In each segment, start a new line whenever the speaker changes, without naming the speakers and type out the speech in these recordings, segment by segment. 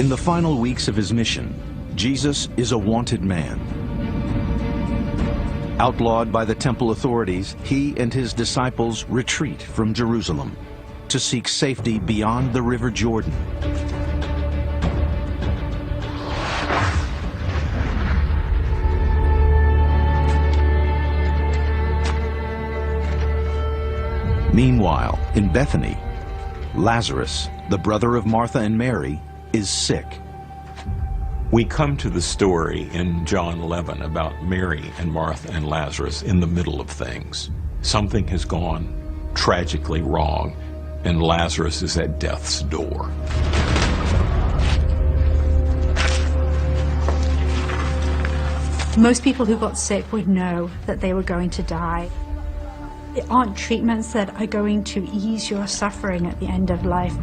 In the final weeks of his mission, Jesus is a wanted man. Outlawed by the temple authorities, he and his disciples retreat from Jerusalem to seek safety beyond the River Jordan. Meanwhile, in Bethany, Lazarus, the brother of Martha and Mary, is sick.
We come to the story in John 11 about Mary and Martha and Lazarus in the middle of things. Something has gone tragically wrong, and Lazarus is at death's door.
Most people who got sick would know that they were going to die. There aren't treatments that are going to ease your suffering at the end of life.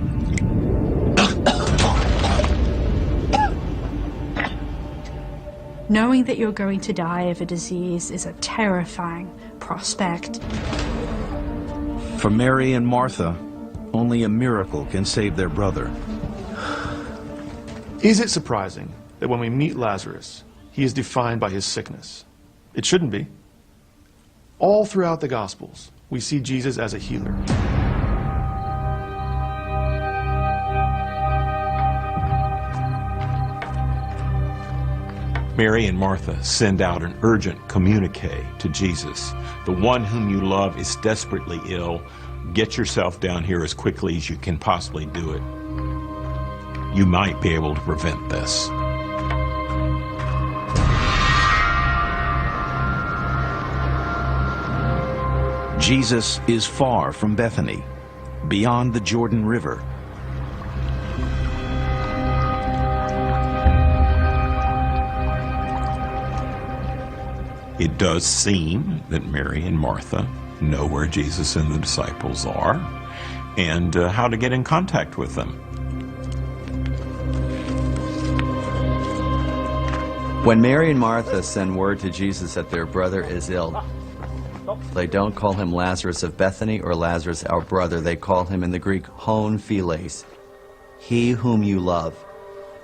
Knowing that you're going to die of a disease is a terrifying prospect.
For Mary and Martha, only a miracle can save their brother.
Is it surprising that when we meet Lazarus, he is defined by his sickness? It shouldn't be. All throughout the Gospels, we see Jesus as a healer.
Mary and Martha send out an urgent communique to Jesus. The one whom you love is desperately ill. Get yourself down here as quickly as you can possibly do it. You might be able to prevent this.
Jesus is far from Bethany, beyond the Jordan River.
It does seem that Mary and Martha know where Jesus and the disciples are and how to get in contact with them.
When Mary and Martha send word to Jesus that their brother is ill, they don't call him Lazarus of Bethany or Lazarus our brother. They call him in the Greek hon philes, he whom you love.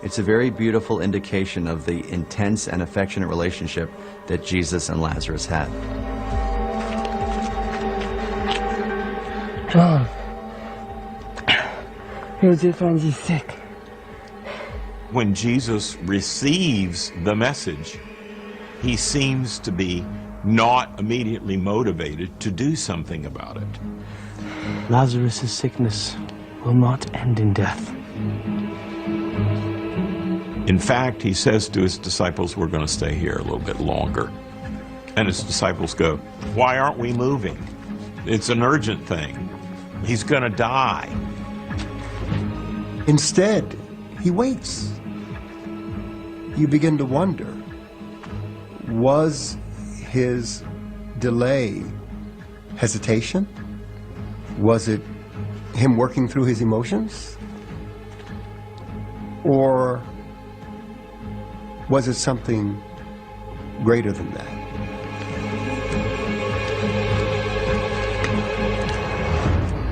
It's a very beautiful indication of the intense and affectionate relationship that Jesus and Lazarus had.
John, Joseph is sick.
When Jesus receives the message, he seems to be not immediately motivated to do something about it.
Lazarus' sickness will not end in death.
In fact, he says to his disciples, we're going to stay here a little bit longer. And his disciples go, why aren't we moving? It's an urgent thing. He's going to die.
Instead, he waits. You begin to wonder, was his delay hesitation? Was it him working through his emotions? Or was it something greater than that?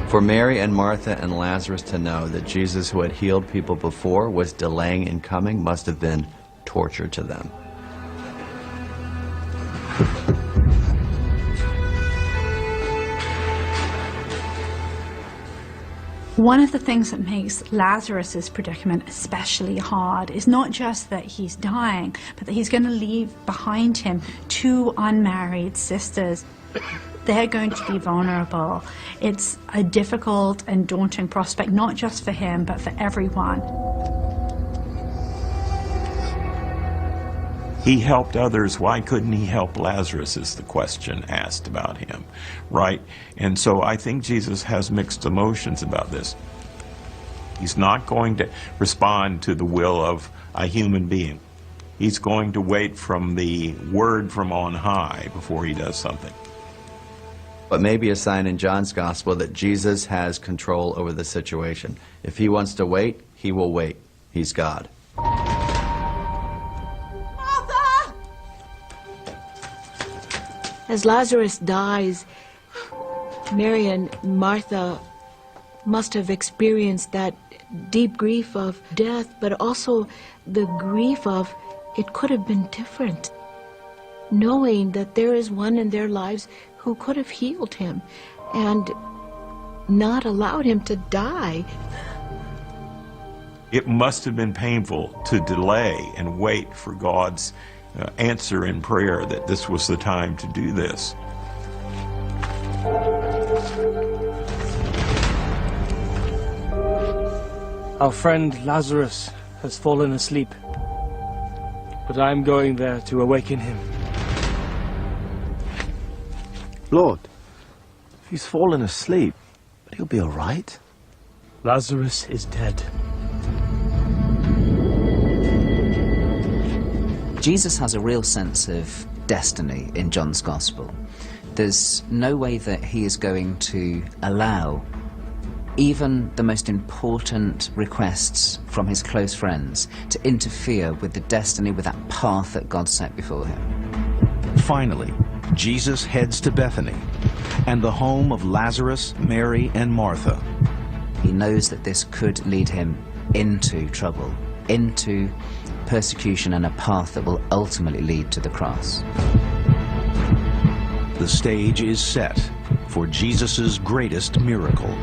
For Mary and Martha and Lazarus to know that Jesus, who had healed people before, was delaying in coming must have been torture to them.
One of the things that makes Lazarus' predicament especially hard is not just that he's dying, but that he's going to leave behind him two unmarried sisters. They're going to be vulnerable. It's a difficult and daunting prospect, not just for him, but for everyone.
He helped others. Why couldn't he help Lazarus is the question asked about him, right? And so I think Jesus has mixed emotions about this. He's not going to respond to the will of a human being. He's going to wait from the word from on high before he does something.
But maybe a sign in John's gospel that Jesus has control over the situation. If he wants to wait, he will wait. He's God.
As Lazarus dies, Mary and Martha must have experienced that deep grief of death, but also the grief of it could have been different. Knowing that there is one in their lives who could have healed him and not allowed him to die.
It must have been painful to delay and wait for God's answer in prayer, that this was the time to do this.
Our friend Lazarus has fallen asleep, but I'm going there to awaken him.
Lord, if he's fallen asleep, but he'll be all right.
Lazarus is dead.
Jesus has a real sense of destiny in John's Gospel. There's no way that he is going to allow even the most important requests from his close friends to interfere with the destiny, with that path that God set before him.
Finally, Jesus heads to Bethany and the home of Lazarus, Mary, and Martha.
He knows that this could lead him into trouble, into persecution, and a path that will ultimately lead to the cross.
The stage is set for Jesus' greatest miracle.